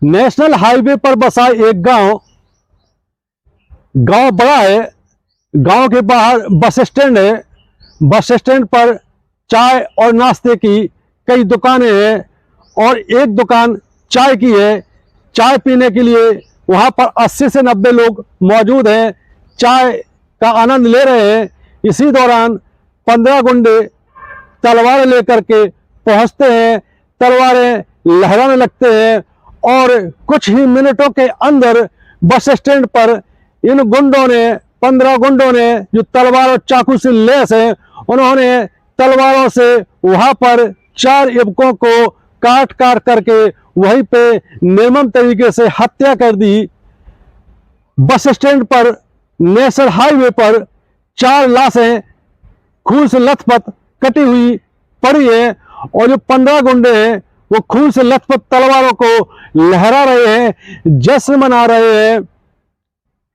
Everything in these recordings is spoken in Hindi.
नेशनल हाईवे पर बसा एक गांव बड़ा है। गांव के बाहर बस स्टैंड है। बस स्टैंड पर चाय और नाश्ते की कई दुकानें हैं और एक दुकान चाय की है। चाय पीने के लिए वहां पर 80 से 90 लोग मौजूद हैं, चाय का आनंद ले रहे हैं। इसी दौरान 15 गुंडे तलवारें लेकर के पहुंचते हैं, तलवारें लहराने लगते हैं और कुछ ही मिनटों के अंदर बस स्टैंड पर इन गुंडों ने 15 गुंडों ने जो तलवार और चाकू से लैस हैं, उन्होंने तलवारों से वहां पर 4 युवकों को काट करके वहीं पे निर्मम तरीके से हत्या कर दी। बस स्टैंड पर नेशनल हाईवे पर 4 लाशें खून से लथपथ कटी हुई पड़ी है और जो 15 गुंडे हैं वो खून से लथपथ तलवारों को लहरा रहे हैं, जश्न मना रहे हैं,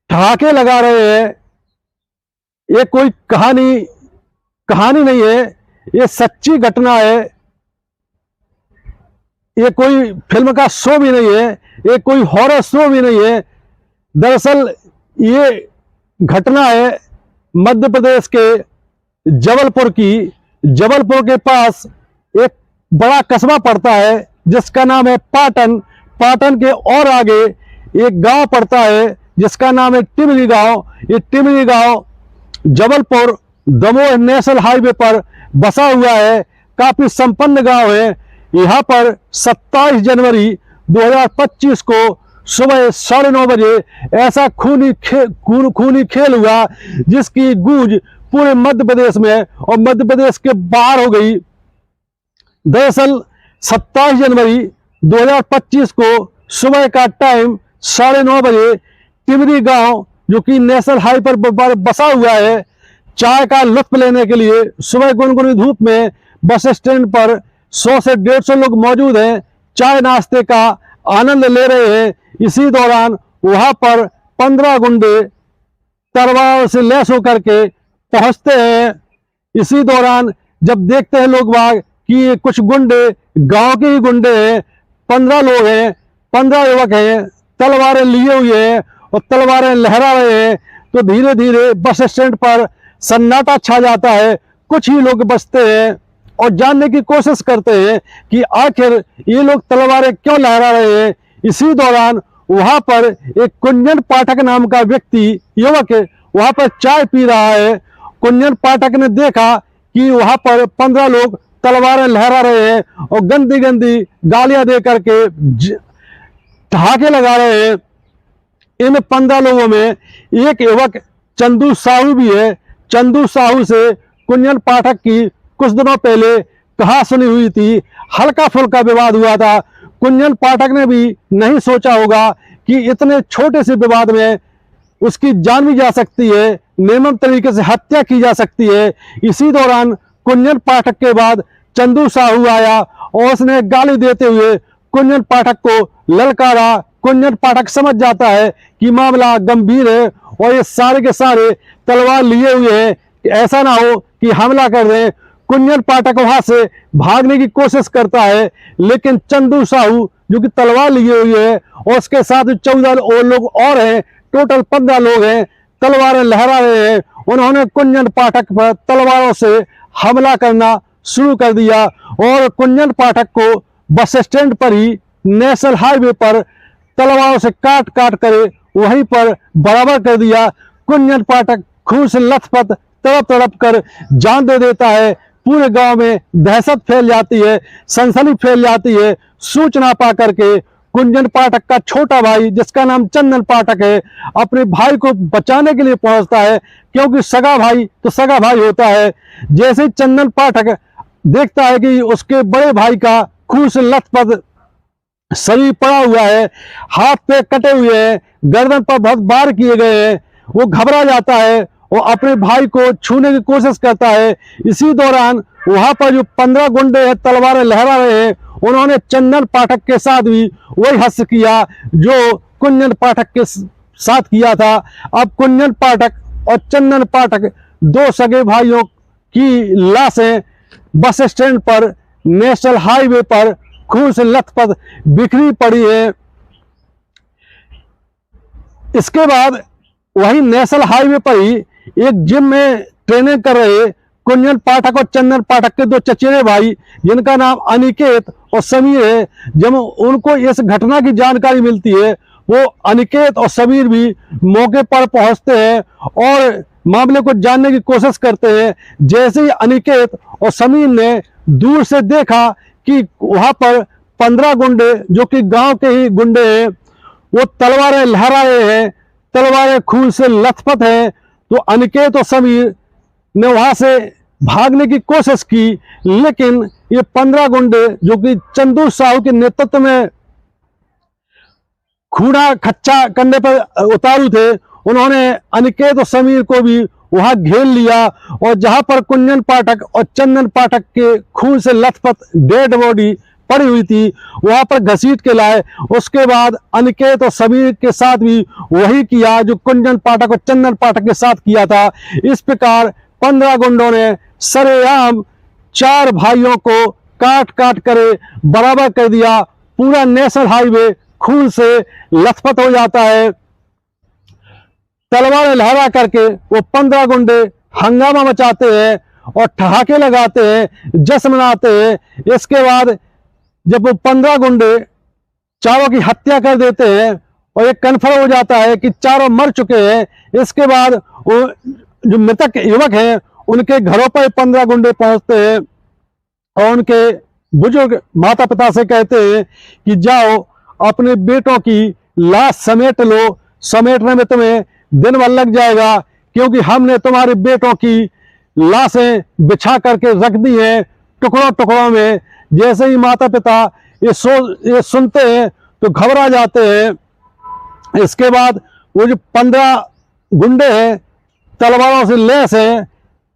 ठहाके लगा रहे हैं। ये कोई कहानी नहीं है, ये सच्ची घटना है। ये कोई फिल्म का शो भी नहीं है, ये कोई हॉरर शो भी नहीं है। दरअसल ये घटना है मध्य प्रदेश के जबलपुर की। जबलपुर के पास एक बड़ा कस्बा पड़ता है जिसका नाम है पाटन। पाटन के और आगे एक गांव पड़ता है जिसका नाम है टिमरी गांव। ये टिमरी गांव जबलपुर दमोह नेशनल हाईवे पर बसा हुआ है, काफी संपन्न गांव है। यहां पर 27 जनवरी 2025 को सुबह 9:30 बजे ऐसा खूनी खेल हुआ जिसकी गूंज पूरे मध्य प्रदेश में और मध्य प्रदेश के बाहर हो गई। दरअसल 27 जनवरी 2025 को सुबह का टाइम 9:30 बजे टिमरी गांव जो कि नेशनल हाईवे पर बसा हुआ है, चाय का लुत्फ लेने के लिए सुबह गुनगुनी धूप में बस स्टैंड पर 100 से 150 लोग मौजूद हैं, चाय नाश्ते का आनंद ले रहे हैं। इसी दौरान वहां पर 15 गुंडे तलवारों से लैस होकर के पहुंचते हैं। इसी दौरान जब देखते हैं लोग बाग कि ये कुछ गुंडे गांव के ही गुंडे हैं, 15 लोग हैं, 15 युवक हैं, तलवारें लिए हुए हैं और तलवारें लहरा रहे हैं, तो धीरे धीरे बस स्टैंड पर सन्नाटा छा जाता है। कुछ ही लोग बचते हैं और जानने की कोशिश करते हैं कि आखिर ये लोग तलवारें क्यों लहरा रहे हैं। इसी दौरान वहां पर एक कुंजन पाठक नाम का व्यक्ति युवक वहां पर चाय पी रहा है। कुंजन पाठक ने देखा कि वहां पर 15 लोग तलवारें लहरा रहे हैं और गंदी गंदी गालियां दे करके ठहाके लगा रहे हैं। इन 15 लोगों में एक युवक चंदू साहू भी है। चंदू साहू से कुंजन पाठक की कुछ दिनों पहले कहा सुनी हुई थी, हल्का फुल्का विवाद हुआ था। कुंजन पाठक ने भी नहीं सोचा होगा कि इतने छोटे से विवाद में उसकी जान भी जा सकती है, निर्मम तरीके से हत्या की जा सकती है। इसी दौरान कुंजन पाठक के बाद चंदू साहू आया और उसने गाली देते हुए कुंजन पाठक को ललकारा। कुंजन पाठक समझ जाता है कि मामला गंभीर है और ये सारे के सारे तलवार लिए हुए हैं, ऐसा ना हो कि हमला कर दें। कुंजन पाठक वहां से भागने की कोशिश करता है, लेकिन चंदू साहू जो कि तलवार लिए हुए है और उसके साथ 14 लोग और हैं, टोटल 15 लोग हैं, तलवारें लहरा रहे हैं। उन्होंने कुंजन पाठक पर तलवारों से हमला करना शुरू कर दिया और कुंजन पाठक को बस स्टैंड पर ही नेशनल हाईवे पर तलवारों से काट कर वहीं पर बराबर कर दिया। कुंजन पाठक खून से लथपथ तड़प कर जान दे देता है। पूरे गांव में दहशत फैल जाती है, सनसनी फैल जाती है। सूचना पा करके कुंजन पाठक का छोटा भाई जिसका नाम चंदन पाठक है अपने भाई को बचाने के लिए पहुंचता है, क्योंकि सगा भाई तो सगा भाई होता है। जैसे ही चंदन पाठक देखता है कि उसके बड़े भाई का खून से लथपथ शरीर पड़ा हुआ है, हाथ पे कटे हुए हैं, गर्दन पर बहुत बार किए गए हैं, वो घबरा जाता है और अपने भाई को छूने की कोशिश करता है। इसी दौरान वहां पर जो 15 गुंडे हैं तलवारें लहरा रहे हैं, उन्होंने चंदन पाठक के साथ भी वही हस्त किया जो कुंजन पाठक के साथ किया था। अब कुंजन पाठक और चंदन पाठक 2 सगे भाइयों की लाशें बस स्टैंड पर नेशनल हाईवे पर खून से लथपथ बिखरी पड़ी है। इसके बाद वही नेशनल हाईवे पर ही एक जिम में ट्रेनिंग कर रहे कुंजन पाठक और चंदन पाठक के दो चचेरे भाई, जिनका नाम अनिकेत और समीर है, जब उनको इस घटना की जानकारी मिलती है, वो अनिकेत और समीर भी मौके पर पहुंचते हैं और मामले को जानने की कोशिश करते हैं। जैसे ही अनिकेत और समीर ने दूर से देखा कि वहां पर 15 गुंडे, जो कि गांव के ही गुंडे हैं, वो तलवारें लहराए हैं, तलवारें खून से लथपथ हैं, तो अनिकेत और समीर ने वहां से भागने की कोशिश की, लेकिन ये 15 गुंडे, जो कि चंदू साहू के नेतृत्व में खूड़ा खच्चा करने पर उतारू थे, उन्होंने अनिकेत और समीर को भी वहां घेर लिया और जहां पर कुंजन पाठक और चंदन पाठक के खून से लथपथ डेड बॉडी पड़ी हुई थी, वहां पर घसीट के लाए। उसके बाद अनिकेत और समीर के साथ भी वही किया जो कुंजन पाठक और चंदन पाठक के साथ किया था। इस प्रकार 15 गुंडों ने सरेआम 4 भाइयों को काट काट कर बराबर कर दिया। पूरा नेशनल हाईवे खून से लथपथ हो जाता है। तलवारें लहरा करके वो 15 गुंडे हंगामा मचाते हैं और ठहाके लगाते हैं, जश्न मनाते हैं। इसके बाद जब वो 15 गुंडे चारों की हत्या कर देते हैं और ये कन्फर्म हो जाता है कि चारों मर चुके हैं, इसके बाद वो जो मृतक युवक हैं उनके घरों पर 15 गुंडे पहुंचते हैं और उनके बुजुर्ग माता पिता से कहते हैं कि जाओ अपने बेटों की लाश समेट लो, समेटने में तुम्हें दिन भर लग जाएगा, क्योंकि हमने तुम्हारे बेटों की लाशें बिछा करके रख दी हैं टुकड़ों टुकड़ों में। जैसे ही माता पिता ये सुनते हैं तो घबरा जाते हैं। इसके बाद वो जो 15 गुंडे हैं तलवारों से लैस हैं,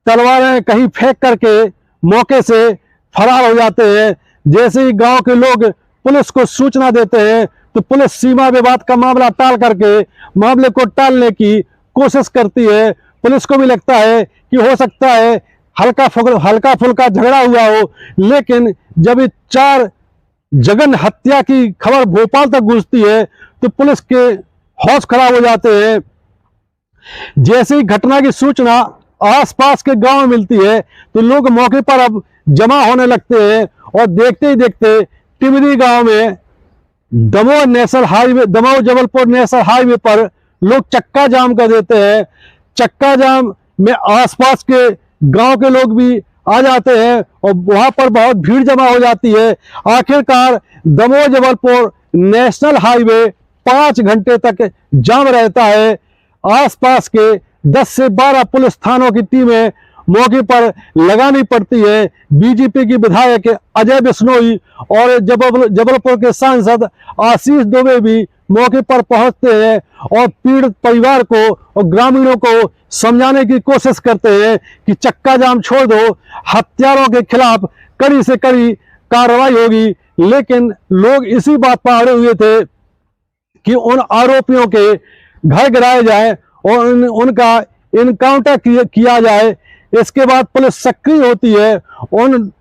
तलवारें कहीं फेंक करके मौके से फरार हो जाते हैं। जैसे ही गांव के लोग पुलिस को सूचना देते हैं तो पुलिस सीमा विवाद का मामला टाल करके मामले को टालने की कोशिश करती है। पुलिस को भी लगता है कि हो सकता है हल्का फुल्का झगड़ा हुआ हो, लेकिन जब ये 4 जघन्य हत्या की खबर भोपाल तक गूंजती है तो पुलिस के होश खराब हो जाते हैं। जैसे ही घटना की सूचना आसपास के गांव में मिलती है तो लोग मौके पर अब जमा होने लगते हैं और देखते ही देखते टिमरी गांव में दमोह जबलपुर नेशनल हाईवे पर लोग चक्का जाम कर देते हैं। चक्का जाम में आसपास के गांव के लोग भी आ जाते हैं और वहां पर बहुत भीड़ जमा हो जाती है। आखिरकार दमोह जबलपुर नेशनल हाईवे 5 घंटे तक जाम रहता है। आसपास के 10 से 12 पुलिस थानों की टीमें मौके पर लगानी पड़ती है। बीजेपी की विधायक अजय बिश्नोई और जबलपुर के सांसद आशीष दुबे भी मौके पर पहुंचते हैं और पीड़ित परिवार को और ग्रामीणों को समझाने की कोशिश करते हैं कि चक्का जाम छोड़ दो, हत्यारों के खिलाफ कड़ी से कड़ी कार्रवाई होगी। लेकिन लोग इसी बात पर अड़े हुए थे कि उन आरोपियों के घर गिराए जाए और उनका इनकाउंटर किया जाए। इसके बाद पुलिस सक्रिय होती है, उन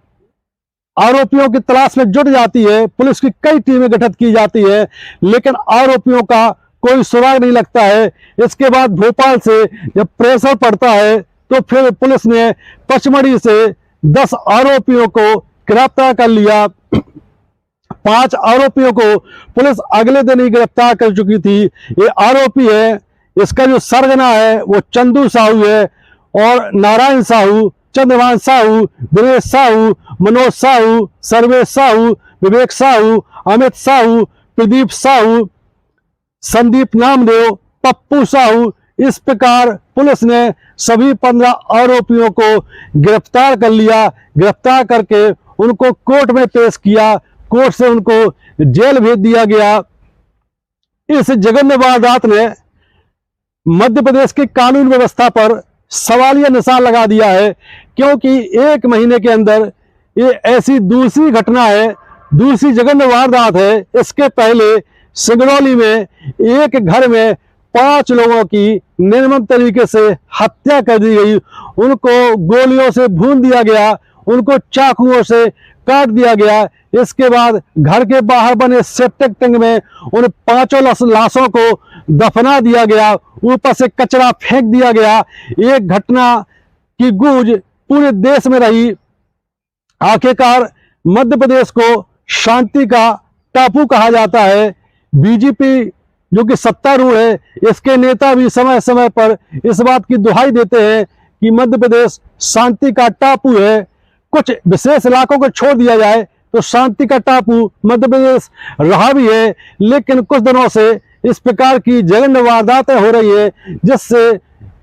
आरोपियों की तलाश में जुट जाती है। पुलिस की कई टीमें गठित की जाती है, लेकिन आरोपियों का कोई सुराग नहीं लगता है। इसके बाद भोपाल से जब प्रेशर पड़ता है तो फिर पुलिस ने पचमढ़ी से 10 आरोपियों को गिरफ्तार कर लिया। 5 आरोपियों को पुलिस अगले दिन ही गिरफ्तार कर चुकी थी। ये आरोपी है, इसका जो सरगना है वो चंदू साहू है और नारायण साहू, चंद्रभान साहू, दिनेश साहू, मनोज साहू, सर्वेश साहू, विवेक साहू, अमित साहू, प्रदीप साहू, संदीप नामदेव, पप्पू साहू। इस प्रकार पुलिस ने सभी 15 आरोपियों को गिरफ्तार कर लिया। गिरफ्तार करके उनको कोर्ट में पेश किया, कोर्ट से उनको जेल भेज दिया गया। इस जघन्य वारदात ने मध्य प्रदेश की कानून व्यवस्था पर सवालिया निशान लगा दिया है, क्योंकि 1 महीने के अंदर ये ऐसी दूसरी घटना है, दूसरी जघन्य वारदात है। इसके पहले सिंगरौली में एक घर में 5 लोगों की निर्मम तरीके से हत्या कर दी गई। उनको गोलियों से भून दिया गया, उनको चाकुओं से काट दिया गया। इसके बाद घर के बाहर बने सेप्टिक टैंक में उन 5 लाशों को दफना दिया गया, ऊपर से कचरा फेंक दिया गया। एक घटना की गूंज पूरे देश में रही। आखिरकार मध्य प्रदेश को शांति का टापू कहा जाता है। बीजेपी जो कि सत्तारूढ़ है, इसके नेता भी समय समय पर इस बात की दुहाई देते हैं कि मध्य प्रदेश शांति का टापू है। कुछ विशेष इलाकों को छोड़ दिया जाए तो शांति का टापू मध्य प्रदेश रहा भी है, लेकिन कुछ दिनों से इस प्रकार की जघन्य वारदातें हो रही है, जिससे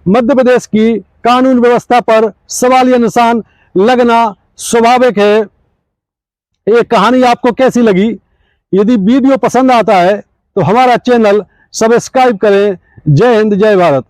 मध्य प्रदेश की कानून व्यवस्था पर सवालिया निशान लगना स्वाभाविक है। ये कहानी आपको कैसी लगी? यदि वीडियो पसंद आता है तो हमारा चैनल सब्सक्राइब करें। जय हिंद, जय भारत।